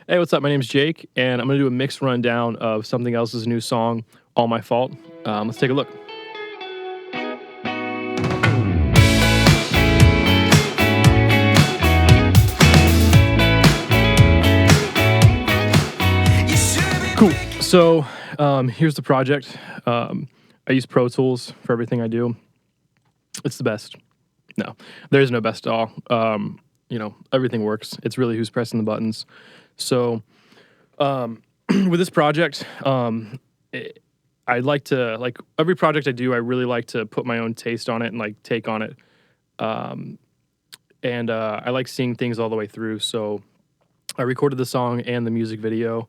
Hey, what's up? My name's Jake, and I'm going to do a mixed rundown of something else's new song, All My Fault. Let's take a look. Cool. So here's the project. I use Pro Tools for everything I do. It's the best. No, there's no best at all. Everything works. It's really who's pressing the buttons. So with this project, I like to, like every project I do, I really like to put my own taste on it and like take on it. I like seeing things all the way through. So I recorded the song and the music video,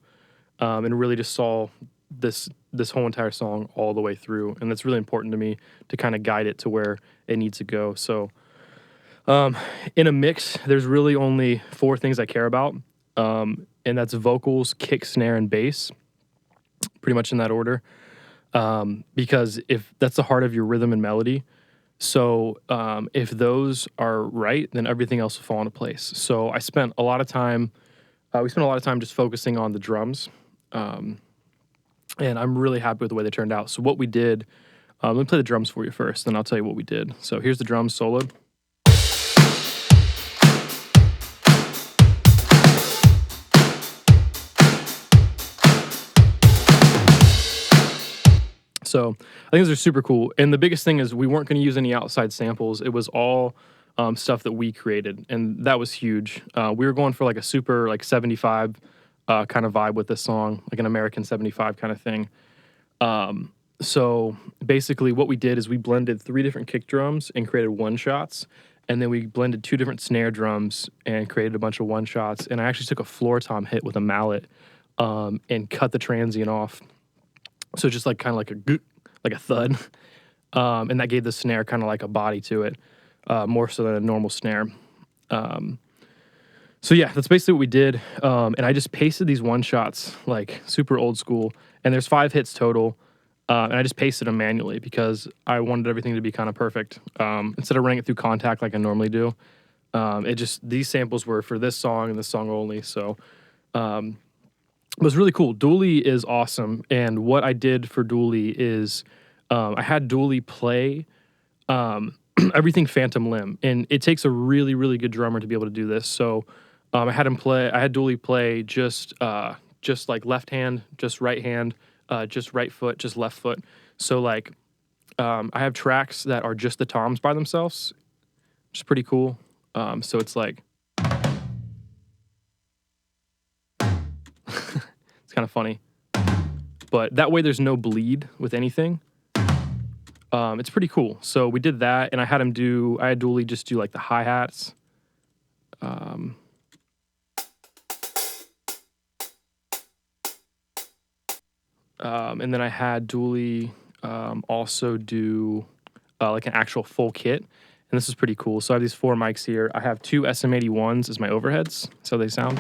and really just saw this whole entire song all the way through. And that's really important to me to kind of guide it to where it needs to go. So in a mix, there's really only 4 things I care about, and that's vocals, kick, snare, and bass, pretty much in that order. Because if that's the heart of your rhythm and melody, so if those are right, then everything else will fall into place. So I spent a lot of time. We spent a lot of time just focusing on the drums, and I'm really happy with the way they turned out. So what we did, let me play the drums for you first, then I'll tell you what we did. So here's the drums solo. So I think those are super cool. And the biggest thing is we weren't going to use any outside samples. It was all stuff that we created, and that was huge. We were going for like a super like 75 kind of vibe with this song, like an American 75 kind of thing. So basically what we did is we blended 3 different kick drums and created one-shots, and then we blended 2 different snare drums and created a bunch of one-shots. And I actually took a floor tom hit with a mallet and cut the transient off. So just like kind of like a thud, and that gave the snare kind of like a body to it, more so than a normal snare. So yeah, that's basically what we did. And I just pasted these one shots like super old school, and there's 5 hits total. And I just pasted them manually because I wanted everything to be kind of perfect. Instead of running it through Contact like I normally do, these samples were for this song and this song only. So it was really cool. Dooley is awesome, and what I did for Dooley is I had Dooley play everything Phantom Limb, and it takes a really, really good drummer to be able to do this. So I had Dooley play just like left hand, just right hand, just right foot, just left foot. So like I have tracks that are just the toms by themselves, which is pretty cool. So it's like it's kind of funny, but that way there's no bleed with anything. It's pretty cool. So we did that, and I had Dooley just do like the hi-hats. And then I had Dooley also do like an actual full kit, and this is pretty cool. So I have these 4 mics here. I have 2 SM81s as my overheads, so they sound.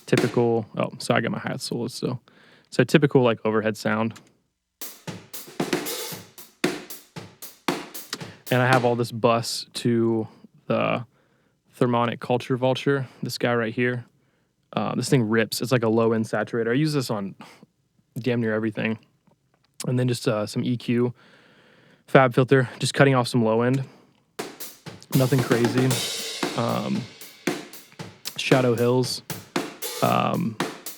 Typical, I got my hi-hat solo still. So typical like overhead sound. And I have all this bus to the Thermonic Culture Vulture, this guy right here. This thing rips. It's like a low-end saturator. I use this on damn near everything. And then just some EQ, Fab filter, just cutting off some low end. Nothing crazy. Shadow Hills.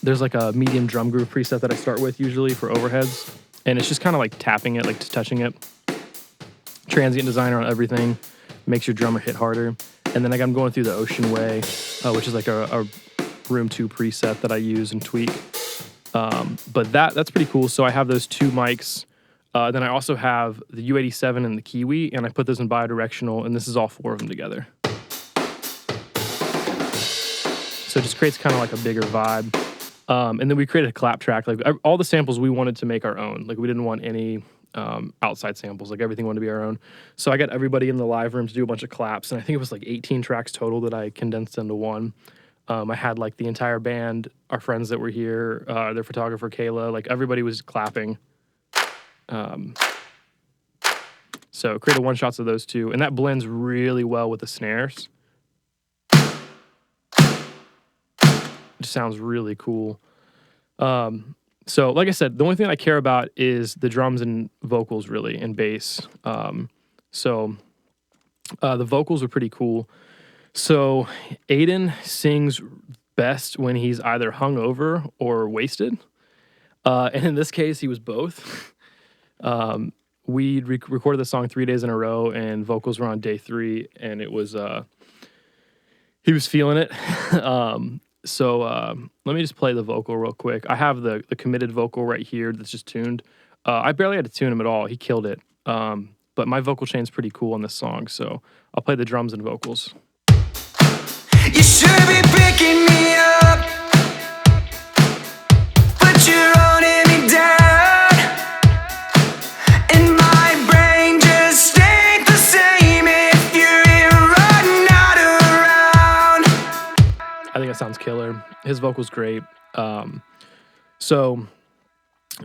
There's like a medium drum groove preset that I start with usually for overheads, and it's just kind of like tapping it, like just touching it. Transient designer on everything, makes your drummer hit harder. And then like I'm going through the Ocean Way, which is like a Room 2 preset that I use and tweak. But that's pretty cool. So I have those 2 mics. Then I also have the U87 and the Kiwi, and I put those in bidirectional, and this is all 4 of them together. So it just creates kind of like a bigger vibe. And then we created a clap track. Like all the samples we wanted to make our own. Like we didn't want any outside samples. Like everything wanted to be our own. So I got everybody in the live room to do a bunch of claps, and I think it was like 18 tracks total that I condensed into one. I had like the entire band, our friends that were here, their photographer Kayla, like everybody was clapping. So created one shots of those two, and that blends really well with the snares. It just sounds really cool. So like I said, the only thing I care about is the drums and vocals, really, and bass. So the vocals are pretty cool. So Aiden sings best when he's either hungover or wasted. And in this case, he was both. We recorded the song 3 days in a row, and vocals were on day 3, and it was he was feeling it. So let me just play the vocal real quick. I have the committed vocal right here that's just tuned. I barely had to tune him at all. He killed it. But my vocal chain's pretty cool on this song, so I'll play the drums and vocals. You should be picking me up, but you're running me down, and my brain just stayed the same if you're here running out around. I think that sounds killer. His vocal's great. So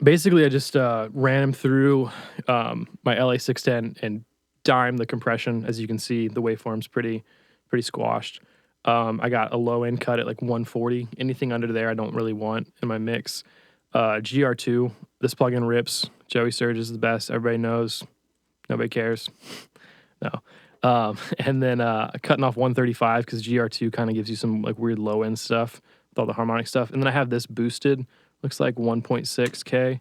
basically, I just ran him through my LA 610 and dimed the compression. As you can see, the waveform's pretty squashed. I got a low end cut at like 140. Anything under there I don't really want in my mix. GR2, this plugin rips. Joey Surge is the best. Everybody knows. Nobody cares. No. And then cutting off 135 because GR2 kind of gives you some like weird low end stuff with all the harmonic stuff. And then I have this boosted. Looks like 1.6K.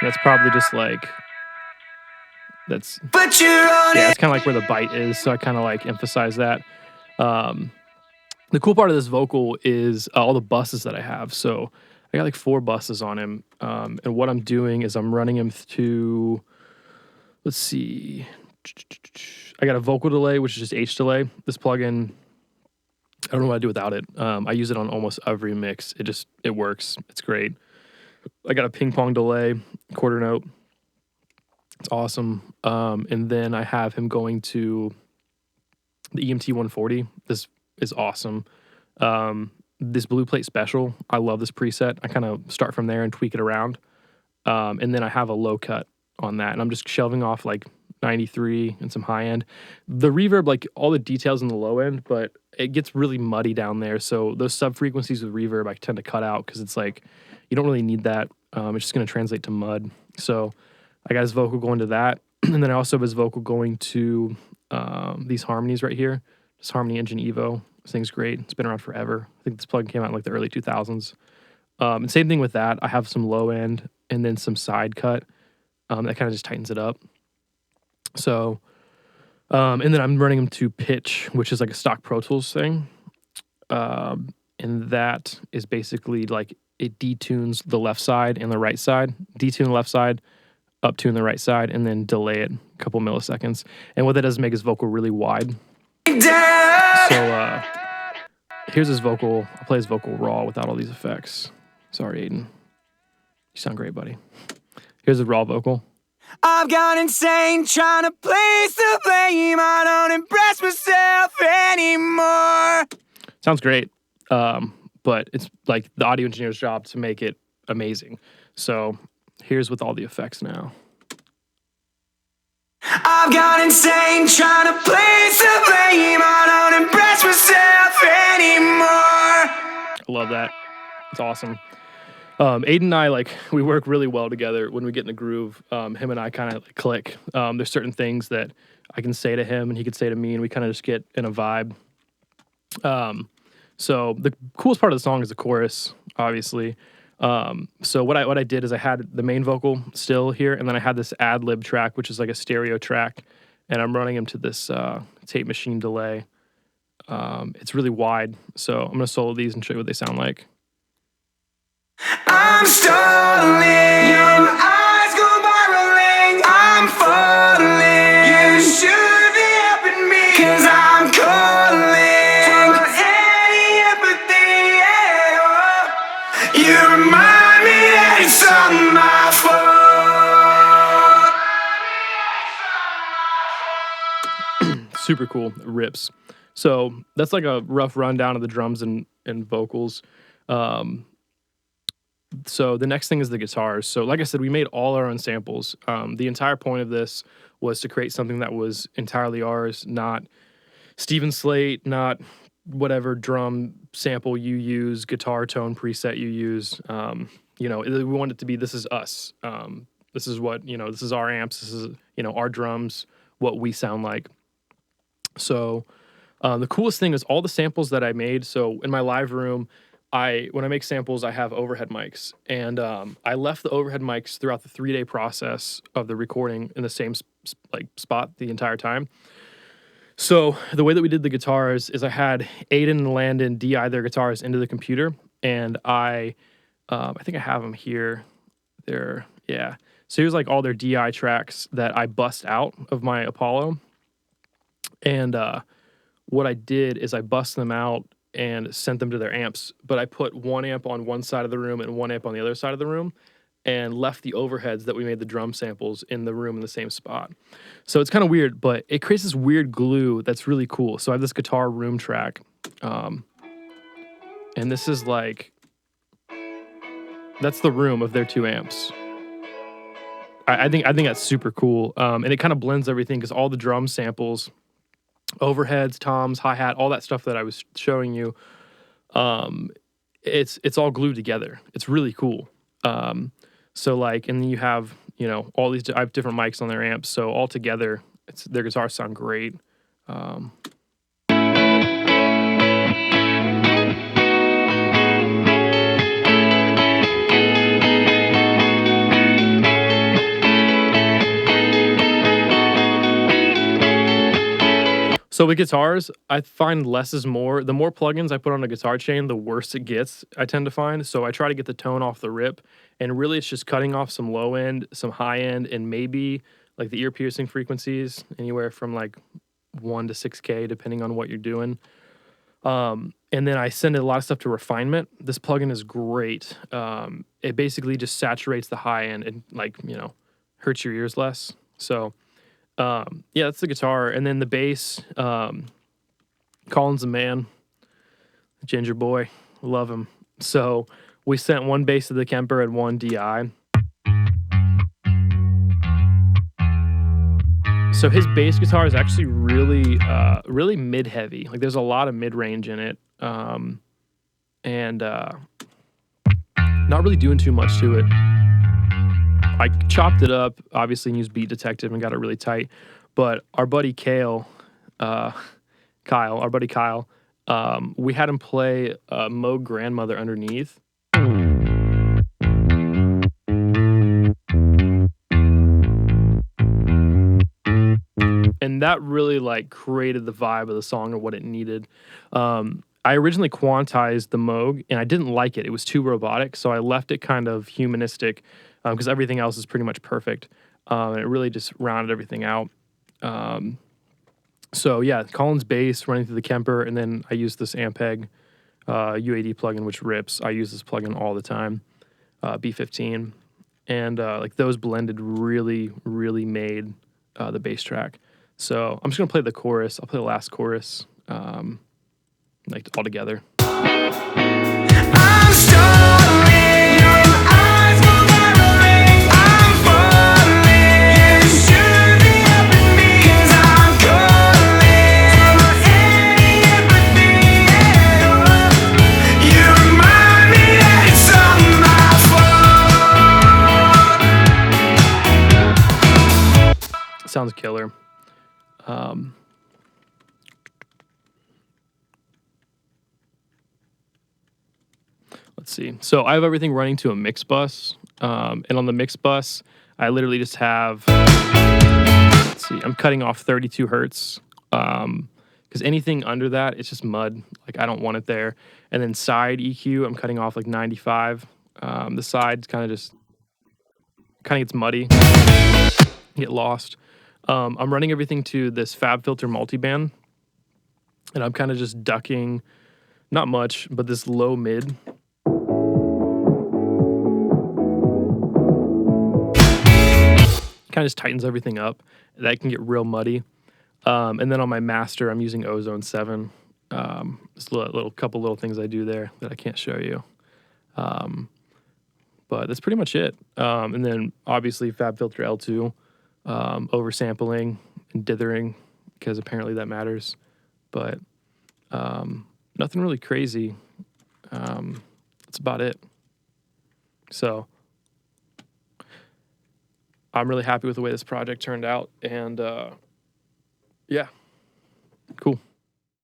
That's probably just like that's But you're on yeah, it's kind of like where the bite is, so I kind of like emphasize that. The cool part of this vocal is all the buses that I have. So I got like 4 buses on him, and what I'm doing is I'm running him to, let's see, I got a vocal delay, which is just H delay. This plugin, I don't know what I do without it. I use it on almost every mix. It works. It's great. I got a ping pong delay, quarter note. It's awesome. And then I have him going to the EMT 140. This is awesome. This blue plate special, I love this preset. I kind of start from there and tweak it around. And then I have a low cut on that. And I'm just shelving off like 93 and some high end. The reverb, like all the details in the low end, but it gets really muddy down there. So those sub frequencies with reverb, I tend to cut out because it's like, you don't really need that. It's just going to translate to mud. So I got his vocal going to that. And then I also have his vocal going to these harmonies right here. This Harmony Engine Evo. This thing's great. It's been around forever. I think this plugin came out in like the early 2000s. And same thing with that. I have some low end and then some side cut. That kind of just tightens it up. So, and then I'm running them to pitch, which is like a stock Pro Tools thing. And that is basically like it detunes the left side and the right side. Detune the left side, uptune the right side, and then delay it a couple milliseconds. And what that does is make his vocal really wide. So here's his vocal. I'll play his vocal raw without all these effects. Sorry, Aiden. You sound great, buddy. Here's the raw vocal. I've gone insane trying to place the blame. I don't impress myself anymore. Sounds great. But it's like the audio engineer's job to make it amazing. So here's with all the effects now. I've gone insane trying to place the blame. I don't impress myself anymore. I love that. It's awesome. Aiden and I, like, we work really well together when we get in a groove. Him and I kind of like click. There's certain things that I can say to him and he could say to me, and we kind of just get in a vibe. So the coolest part of the song is the chorus, obviously. So what I did is I had the main vocal still here, and then I had this ad lib track, which is like a stereo track, and I'm running him to this tape machine delay. It's really wide, so I'm gonna solo these and show you what they sound like. I'm stalling, your eyes go spiraling. I'm falling, you should be helping me, 'cause I'm calling for any empathy. Yeah. You remind me that it's all my fault. Super cool, rips. So that's like a rough rundown of the drums and vocals. So the next thing is the guitars. So like I said, we made all our own samples. The entire point of this was to create something that was entirely ours, not Steven Slate, not whatever drum sample you use, guitar tone preset you use. We want it to be, this is us. This is what, this is our amps. This is, our drums, what we sound like. So the coolest thing is all the samples that I made. So in my live room, when I make samples, I have overhead mics, and I left the overhead mics throughout the 3-day process of the recording in the same spot the entire time. So the way that we did the guitars is I had Aiden and Landon DI their guitars into the computer, and I think I have them here. Yeah. So here's like all their DI tracks that I bust out of my Apollo, and what I did is I bust them out and sent them to their amps, but I put one amp on one side of the room and one amp on the other side of the room, and left the overheads that we made the drum samples in the room in the same spot. So it's kind of weird, but it creates this weird glue that's really cool. So I have this guitar room track, and this is that's the room of their 2 amps. I think that's super cool, and it kind of blends everything because all the drum samples, overheads, toms, hi-hat, all that stuff that I was showing you, it's all glued together. It's really cool. So and then you have, all these, I have different mics on their amps. So all together, their guitars sound great. So with guitars, I find less is more. The more plugins I put on a guitar chain, the worse it gets, I tend to find. So I try to get the tone off the rip, and really it's just cutting off some low end, some high end, and maybe like the ear piercing frequencies, anywhere from 1 to 6K, depending on what you're doing. And then I send a lot of stuff to refinement. This plugin is great. It basically just saturates the high end and hurts your ears less. So that's the guitar. And then the bass, Colin's a man, ginger boy, love him. So we sent one bass to the Kemper and one DI. So his bass guitar is actually really, really mid-heavy. There's a lot of mid-range in it, and not really doing too much to it. I chopped it up, obviously, and used Beat Detective and got it really tight. But our buddy Kyle, we had him play Moog Grandmother underneath. And that really created the vibe of the song and what it needed. I originally quantized the Moog, and I didn't like it. It was too robotic, so I left it kind of humanistic, because everything else is pretty much perfect. And it really just rounded everything out. So yeah, Colin's bass running through the Kemper, and then I use this Ampeg UAD plugin, which rips. I use this plugin all the time, B15. And those blended really, really made the bass track. So I'm just gonna play the chorus. I'll play the last chorus, all together. I'm stalling, your eyes go barreling. I'm falling, you should be helping me, 'cause I'm calling for any empathy. You remind me that it's all my fault. Sounds killer. Let's see. So I have everything running to a mix bus, and on the mix bus, I literally just have. Let's see. I'm cutting off 32 hertz, because anything under that, it's just mud. I don't want it there. And then side EQ, I'm cutting off 95. The sides kind of gets muddy, get lost. I'm running everything to this Fab Filter multiband, and I'm kind of just ducking, not much, but this low mid. Kind of just tightens everything up. That can get real muddy. And then on my master, I'm using Ozone 7. Just couple little things I do there that I can't show you. But that's pretty much it. And then obviously FabFilter L2, oversampling and dithering, because apparently that matters. But nothing really crazy. That's about it. So I'm really happy with the way this project turned out. And yeah, cool.